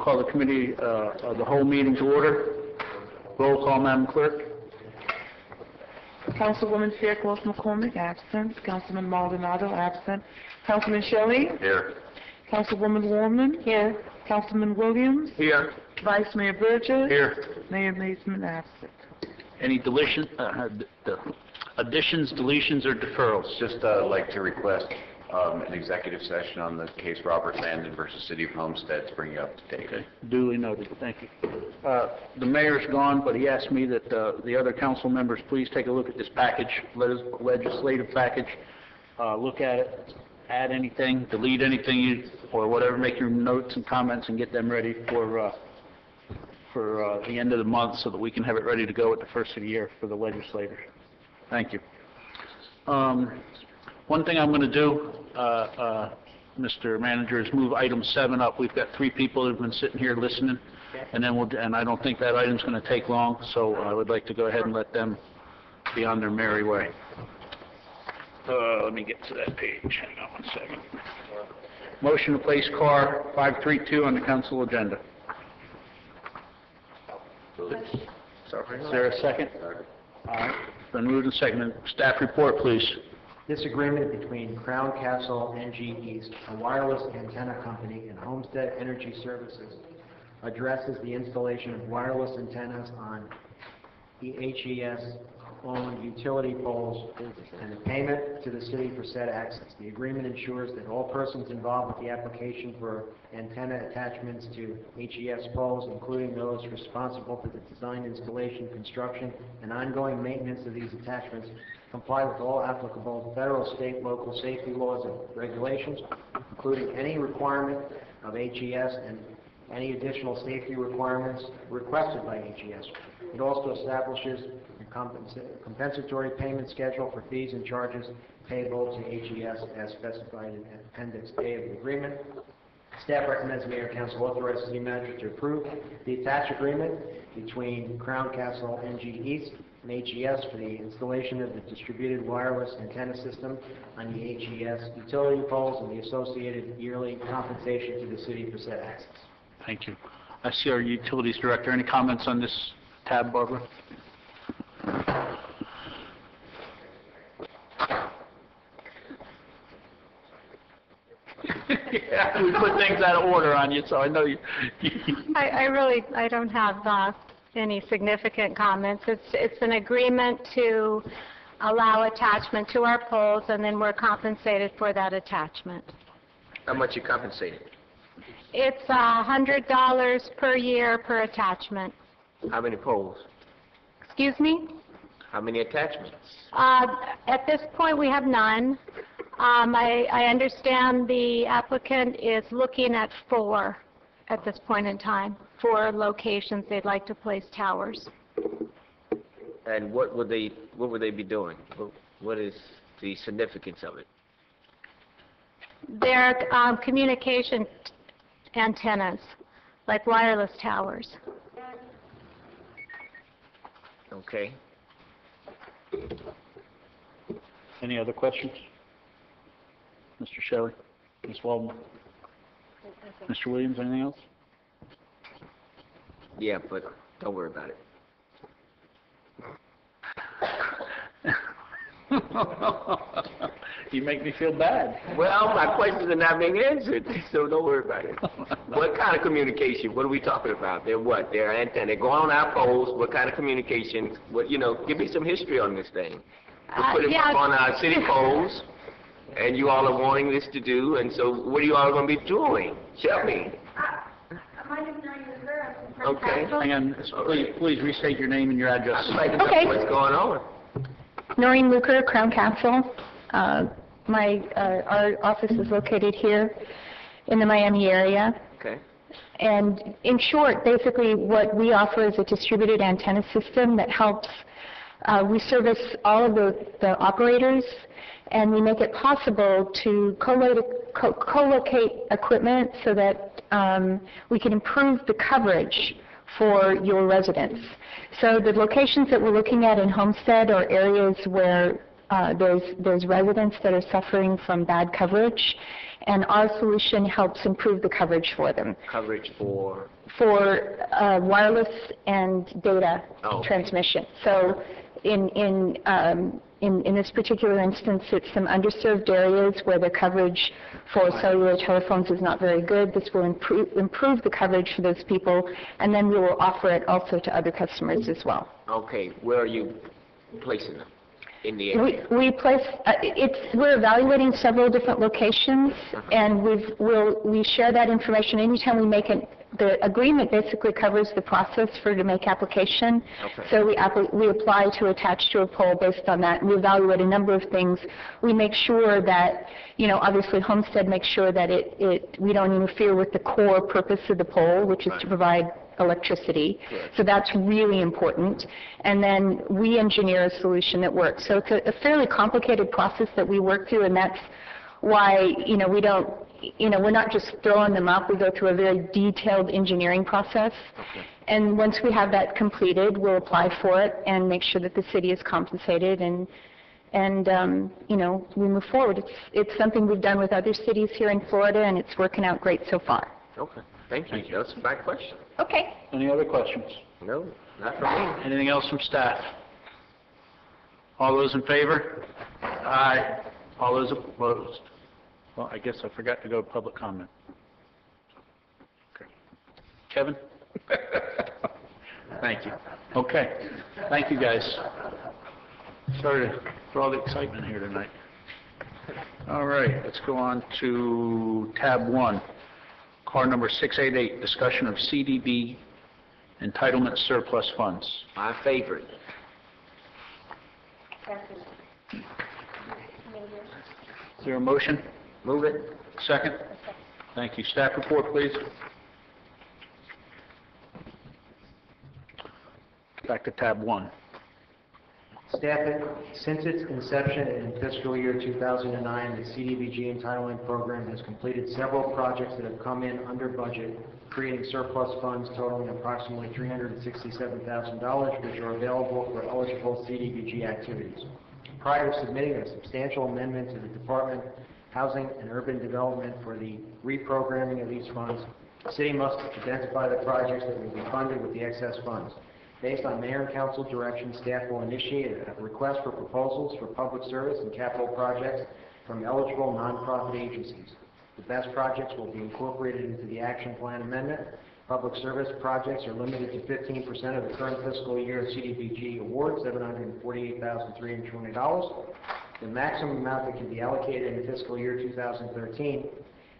call the committee of the whole meeting to order. Roll call, Madam Clerk. Councilwoman Faircloth McCormick, absent. Councilman Maldonado, absent. Councilman Shelley. Here. Councilwoman Warman. Here. Councilman Williams. Here. Vice Mayor Burgess. Here. Mayor Mason, absent. Any additions, deletions, or deferrals? Just like to request an executive session on the case Robert Landon versus City of Homestead to bring you up to date. Okay, duly noted. Thank you. The mayor's gone, but he asked me that the other council members please take a look at this package, legislative package, look at it, add anything, delete anything, or whatever, make your notes and comments and get them ready for the end of the month so that we can have it ready to go at the first of the year for the legislators. Thank you. One thing I'm going to do, Mr. Manager, is move item 7 up. We've got 3 people that have been sitting here listening, and then I don't think that item's going to take long, so I would like to go ahead and let them be on their merry way. Let me get to that page. Hang on one second. Motion to place car 532 on the council agenda. Is there a second? All right. Been moved and seconded. Staff report, please. This agreement between Crown Castle NG East, a wireless antenna company, and Homestead Energy Services addresses the installation of wireless antennas on the HES-owned utility poles and the payment to the city for said access. The agreement ensures that all persons involved with the application for antenna attachments to HES poles, including those responsible for the design, installation, construction, and ongoing maintenance of these attachments, comply with all applicable federal, state, local safety laws and regulations, including any requirement of HES and any additional safety requirements requested by HES. It also establishes a compensatory payment schedule for fees and charges payable to HES as specified in Appendix A of the agreement. Staff recommends the Mayor and Council authorize the City Manager to approve the attached agreement between Crown Castle NG East and HES for the installation of the distributed wireless antenna system on the HES utility poles and the associated yearly compensation to the city for said access. Thank you. I see our Utilities Director. Any comments on this tab, Barbara? Yeah, we put things out of order on you, so I know you. I don't have any significant comments. It's an agreement to allow attachment to our poles, and then we're compensated for that attachment. How much you compensated? It's $100 per year per attachment. How many poles? Excuse me? How many attachments? At this point, we have none. I understand the applicant is looking at 4 at this point in time, 4 locations they'd like to place towers. And what would they be doing? What is the significance of it? They're communication antennas, like wireless towers. Okay. Any other questions? Mr. Shelley? Ms. Waldman? Mr. Williams, anything else? Yeah, but don't worry about it. You make me feel bad. Well, my questions are not being answered, so don't worry about it. What kind of communication? What are we talking about? They're what? They're antenna. They're going on our poles. What kind of communication? What, give me some history on this thing. We put it up on our city poles, and you all are wanting this to do, and so what are you all going to be doing? Tell me. My name is Noreen Luker. Okay. Hang on. Please restate your name and your address. I'd like to know what's going on. Noreen Luker, Crown Castle. Our office is located here in the Miami area. Okay. And in short, basically what we offer is a distributed antenna system that helps, we service all of the operators, and we make it possible to co-locate equipment so that we can improve the coverage for your residents. So the locations that we're looking at in Homestead are areas where there's residents that are suffering from bad coverage, and our solution helps improve the coverage for them. Coverage for? For wireless and data Oh, okay. transmission. So in this particular instance, it's some underserved areas where the coverage for cellular telephones is not very good. This will improve the coverage for those people, and then we will offer it also to other customers as well. Okay, where are you placing them? In the area? We place, we're evaluating several different locations, and we share that information anytime we make the agreement basically covers the process to make application. Okay. So we apply to attach to a pole based on that. We evaluate a number of things. We make sure that, obviously Homestead makes sure that we don't interfere with the core purpose of the pole, which is to provide electricity. Right. So that's really important. And then we engineer a solution that works. So it's a fairly complicated process that we work through, and that's why, we don't, we're not just throwing them up. We go through a very detailed engineering process. Okay. And once we have that completed, we'll apply for it and make sure that the city is compensated, and we move forward. It's something we've done with other cities here in Florida, and it's working out great so far. Okay, thank you. That's my question. Okay. Any other questions? No, not from me. Anything else from staff? All those in favor? Aye. All those opposed? Well, I guess I forgot to go to public comment. Okay. Kevin? Thank you. Okay. Thank you, guys. Sorry for all the excitement here tonight. All right, let's go on to tab 1. Car number 688, discussion of CDB entitlement surplus funds. My favorite. Is there a motion? Move it. Second? Thank you. Staff report, please. Back to tab 1. Staff, since its inception in fiscal year 2009, the CDBG entitlement program has completed several projects that have come in under budget, creating surplus funds totaling approximately $367,000, which are available for eligible CDBG activities. Prior to submitting a substantial amendment to the Department of Housing and Urban Development for the reprogramming of these funds, the city must identify the projects that will be funded with the excess funds. Based on Mayor and Council direction, staff will initiate a request for proposals for public service and capital projects from eligible nonprofit agencies. The best projects will be incorporated into the action plan amendment. Public service projects are limited to 15% of the current fiscal year CDBG award, $748,320. The maximum amount that can be allocated in fiscal year 2013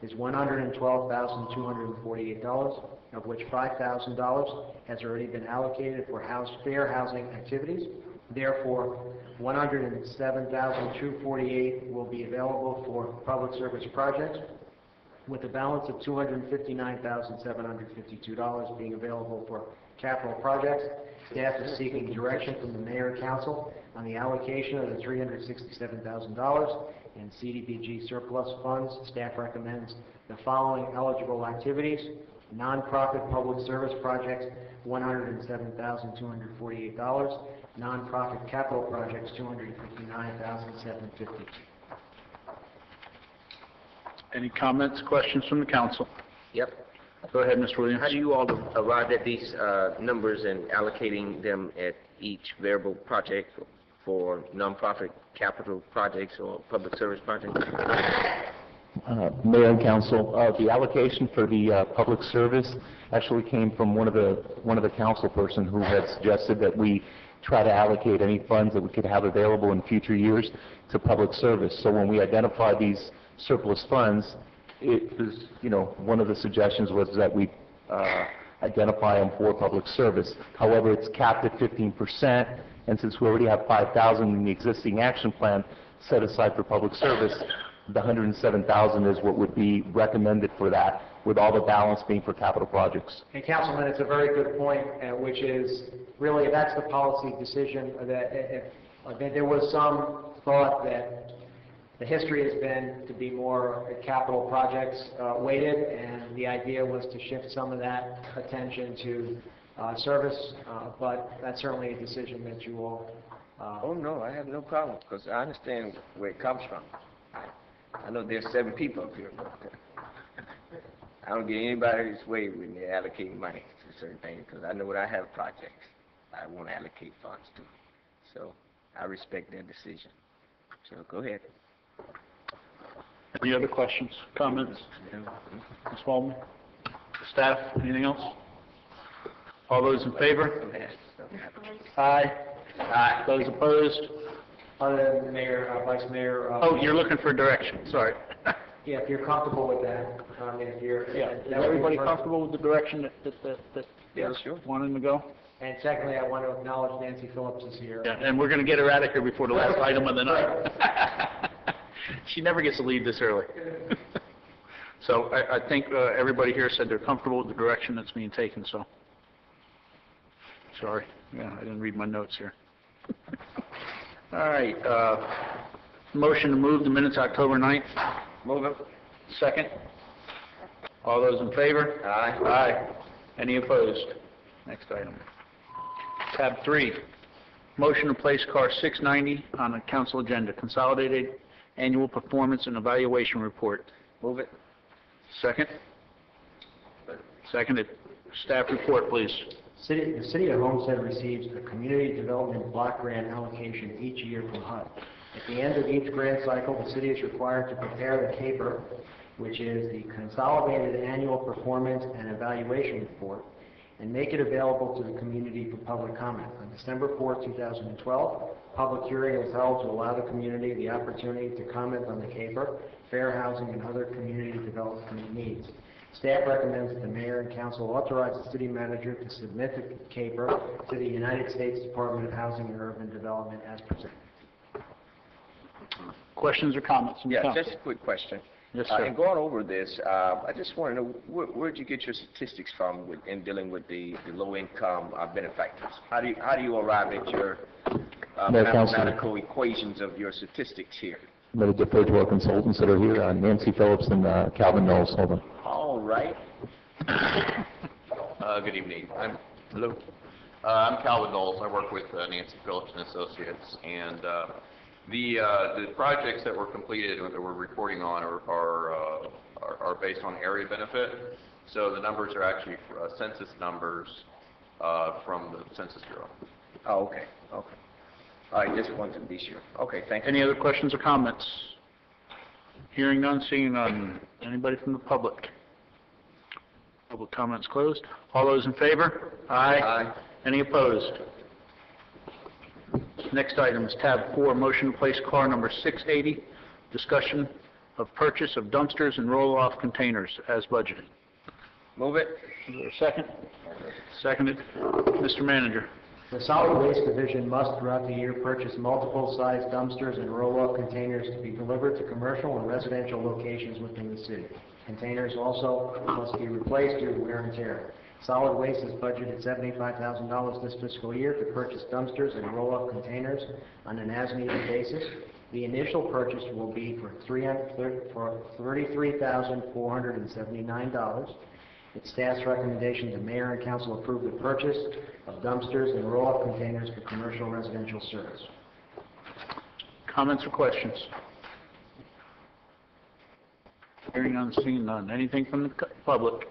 is $112,248, of which $5,000 has already been allocated for fair housing activities. Therefore, $107,248 will be available for public service projects, with a balance of $259,752 being available for capital projects. Staff is seeking direction from the Mayor and Council on the allocation of the $367,000 in CDBG surplus funds. Staff recommends the following eligible activities: nonprofit public service projects, $107,248; nonprofit capital projects, $259,750. Any comments, questions from the council? Yep. Go ahead, Mr. Williams. How do you all arrive at these numbers and allocating them at each variable project for nonprofit capital projects or public service projects? Mayor and Council, the allocation for the public service actually came from one of the council person who had suggested that we try to allocate any funds that we could have available in future years to public service. So when we identify these surplus funds, it was, one of the suggestions was that we identify them for public service. However, it's capped at 15%, and since we already have 5,000 in the existing action plan set aside for public service, the 107,000 is what would be recommended for that, with all the balance being for capital projects. And Councilman, it's a very good point, which is really that's the policy decision. That there was some thought that the history has been to be more capital projects weighted, and the idea was to shift some of that attention to service, but that's certainly a decision that you all Oh, no, I have no problem, because I understand where it comes from. I know there's 7 people up here, but I don't get anybody's way when they're allocating money to certain things, because I know when I have projects, I want to allocate funds to. So I respect their decision. So go ahead. Any other questions, comments? Ms. Waldman? Staff, anything else? All those in favor? Aye. Aye. Those opposed? Other than the mayor, vice mayor. Oh, you're looking for direction, sorry. Yeah, if you're comfortable with that, I mean, if you're. Yeah, is everybody comfortable with the direction that Yeah, you're sure. wanting to go? And secondly, I want to acknowledge Nancy Phillips is here. Yeah, and we're going to get her out of here before the last item of the night. She never gets to leave this early. So I think everybody here said they're comfortable with the direction that's being taken, so. Sorry, yeah, I didn't read my notes here. All right, motion to move the minutes October 9th. Move it. Second. All those in favor? Aye. Aye. Any opposed? Next item. Tab 3, motion to place car 690 on the council agenda, consolidated annual performance and evaluation report. Move it. Second? Seconded. Staff report, please. The city of Homestead receives a community development block grant allocation each year from HUD. At the end of each grant cycle, the city is required to prepare the CAPR, which is the Consolidated Annual Performance and Evaluation Report, and make it available to the community for public comment. On December 4, 2012, public hearing was held to allow the community the opportunity to comment on the CAPR, fair housing, and other community development needs. Staff recommends that the mayor and council authorize the city manager to submit the CAPR to the United States Department of Housing and Urban Development as presented. Questions or comments from the Yeah, council? just a quick question. Yes, sir. In going over this, I just want to know, where'd you get your statistics from in dealing with the low-income benefactors? How do you arrive at your Mayor, Council. mathematical equations of your statistics here? I'm going to defer to our consultants that are here, Nancy Phillips and Calvin Knowles. Hold on. All right. Good evening. I'm Calvin Knowles. I work with Nancy Phillips and Associates, and the projects that were completed that we're reporting on are based on area benefit. So the numbers are actually census numbers from the Census Bureau. Oh, okay. Okay. All right, just wanted to be sure. Okay, thank you. Any other questions or comments? Hearing none, seeing none. Anybody from the public? Public comments closed. All those in favor? Aye. Aye. Any opposed? Next item is tab 4, motion to place car number 680, discussion of purchase of dumpsters and roll-off containers as budgeted. Move it. Is there a second? Seconded. Mr. Manager. The Solid Waste Division must throughout the year purchase multiple size dumpsters and roll-off containers to be delivered to commercial and residential locations within the city. Containers also must be replaced due to wear and tear. Solid Waste has budgeted $75,000 this fiscal year to purchase dumpsters and roll-off containers on an as-needed basis. The initial purchase will be for $33,479. It's staff's recommendation the mayor and council approve the purchase of dumpsters and roll-off containers for commercial and residential service. Comments or questions? Hearing none, seeing none. Anything from the public?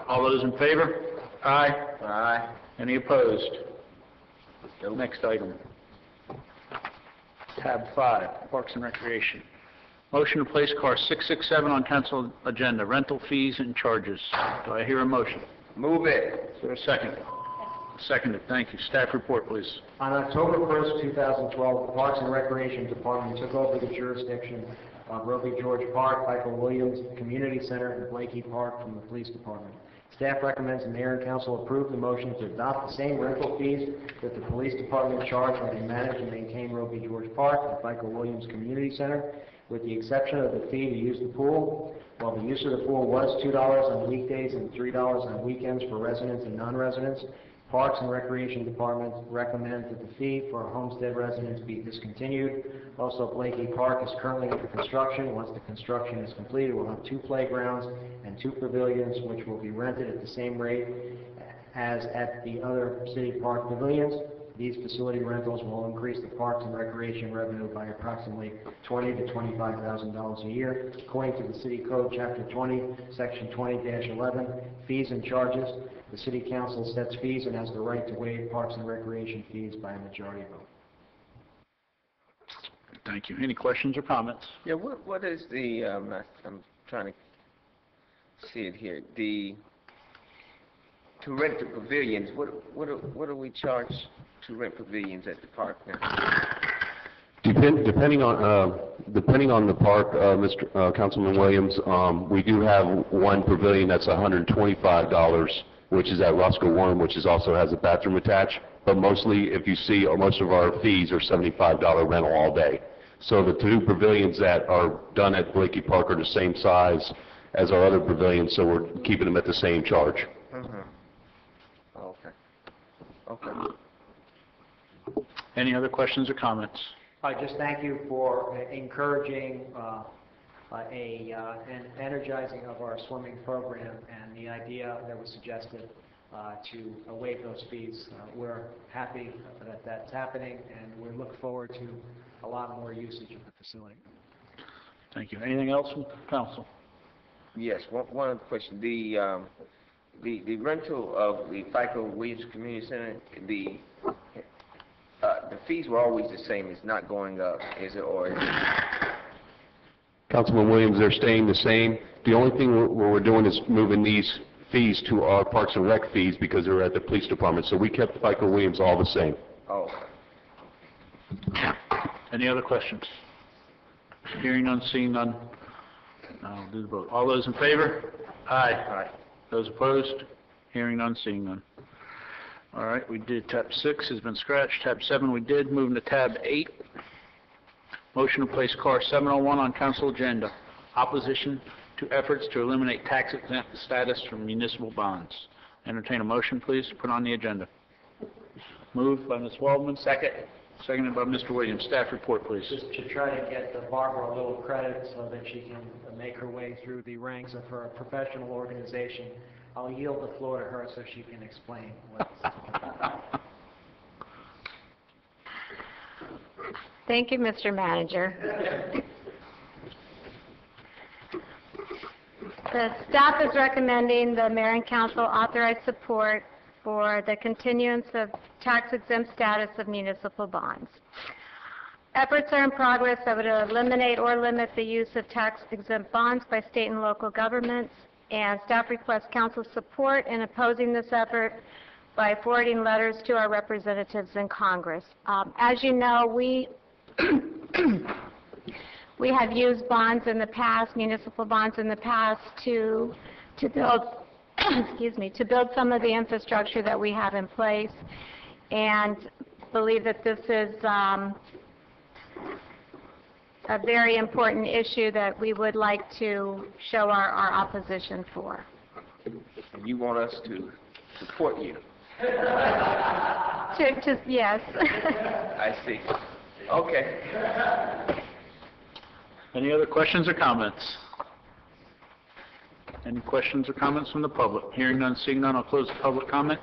All those in favor? Aye. Aye. Any opposed? Next item. Tab 5, Parks and Recreation. Motion to place car 667 on council agenda, rental fees and charges. Do I hear a motion? Move it. Is there a second? Seconded. Thank you. Staff report, please. On October 1st, 2012, the Parks and Recreation Department took over the jurisdiction of Roby George Park, Michael Williams Community Center, and Blakey Park from the Police Department. Staff recommends the mayor and council approve the motion to adopt the same rental fees that the Police Department charge when they manage and maintain Roby George Park and Michael Williams Community Center, with the exception of the fee to use the pool. While the use of the pool was $2 on weekdays and $3 on weekends for residents and non-residents, Parks and Recreation Department recommends that the fee for Homestead residents be discontinued. Also, Blakey Park is currently under construction. Once the construction is completed, we'll have 2 playgrounds and 2 pavilions, which will be rented at the same rate as at the other city park pavilions. These facility rentals will increase the Parks and Recreation revenue by approximately $20,000 to $25,000 a year. According to the City Code, Chapter 20, Section 20-11, Fees and Charges, the City Council sets fees and has the right to waive Parks and Recreation fees by a majority vote. Thank you. Any questions or comments? Yeah, what is the, I'm trying to see it here, to rent the pavilions, what do we charge to rent pavilions at the park now? Depending on the park, Councilman Williams, we do have one pavilion that's $125, which is at Roscoe Warren, which also has a bathroom attached. But mostly, if you see, most of our fees are $75 rental all day. So the two pavilions that are done at Blakey Park are the same size as our other pavilions, so we're keeping them at the same charge. Okay. Okay. Any other questions or comments? I just thank you for encouraging and energizing of our swimming program and the idea that was suggested to waive those fees. We're happy that that's happening, and we look forward to a lot more usage of the facility. Thank you. Anything else from council? Yes, one other question. The rental of the FICO Williams Community Center, the fees were always the same. It's not going up, is it, or is it? Councilman Williams, they're staying the same. The only thing we're doing is moving these fees to our Parks and Rec fees because they're at the police department. So we kept FICO Williams all the same. Oh. Any other questions? Hearing none, seeing none. I'll do the vote. All those in favor? Aye. Aye. Those opposed? Hearing none, seeing none. All right, we did tab 6 has been scratched. Tab 7 we did. Moving to tab 8. Motion to place car 701 on council agenda. Opposition to efforts to eliminate tax exempt status from municipal bonds. Entertain a motion, please, to put on the agenda. Moved by Ms. Waldman. Second. Seconded by Mr. Williams. Staff report, please. Just to try to get Barbara a little credit so that she can make her way through the ranks of her professional organization, I'll yield the floor to her so she can explain what's Thank you, Mr. Manager. The staff is recommending the mayor and council authorize support for the continuance of tax-exempt status of municipal bonds. Efforts are in progress that would eliminate or limit the use of tax-exempt bonds by state and local governments, and staff requests council support in opposing this effort by forwarding letters to our representatives in Congress. As you know, we we have used bonds in the past, municipal bonds in the past, to build, excuse me, to build some of the infrastructure that we have in place, and believe that this is a very important issue that we would like to show our opposition for. And you want us to support you? Yes. I see. Okay. Any other questions or comments? Any questions or comments from the public? Hearing none, seeing none, I'll close the public comment.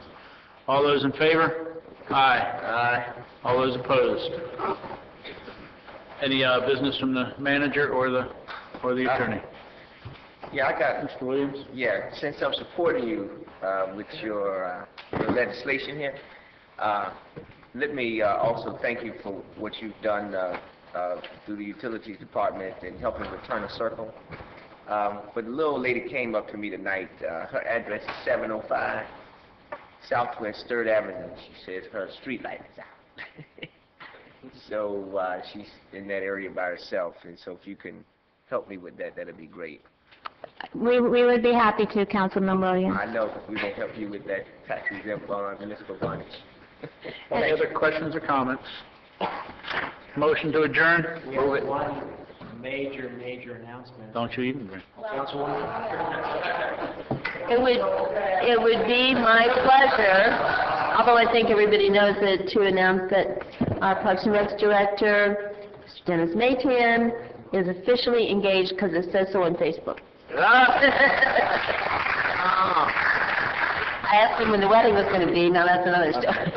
All those in favor? Aye. Aye. All those opposed? Any business from the manager or the attorney? Yeah, I got. Mr. Williams? Yeah, since I'm supporting you with your legislation here, let me also thank you for what you've done through the Utilities Department and helping return a circle. But the little lady came up to me tonight. Her address is 705 Southwest 3rd Avenue. She says her street light is out. So she's in that area by herself, and so if you can help me with that, that'd be great. We would be happy to, Councilman Williams. I know we're going to help you with that tax exempt bond, municipal bondage. Any other questions or comments? Motion to adjourn? We have one major announcement. Don't you even, Brent? Councilwoman? It would be my pleasure, although I think everybody knows it, to announce that our Parks and Recs Director, Mr. Dennis Maytan, is officially engaged because it says so on Facebook. I asked him when the wedding was going to be, now that's another story.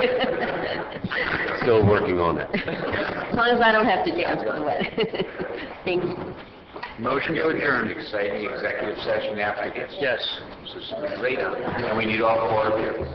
Still working on it. As long as I don't have to dance for the wedding. Thanks. Motion to adjourn. Exciting executive session after this. Yes. This is great, and we need all four of you.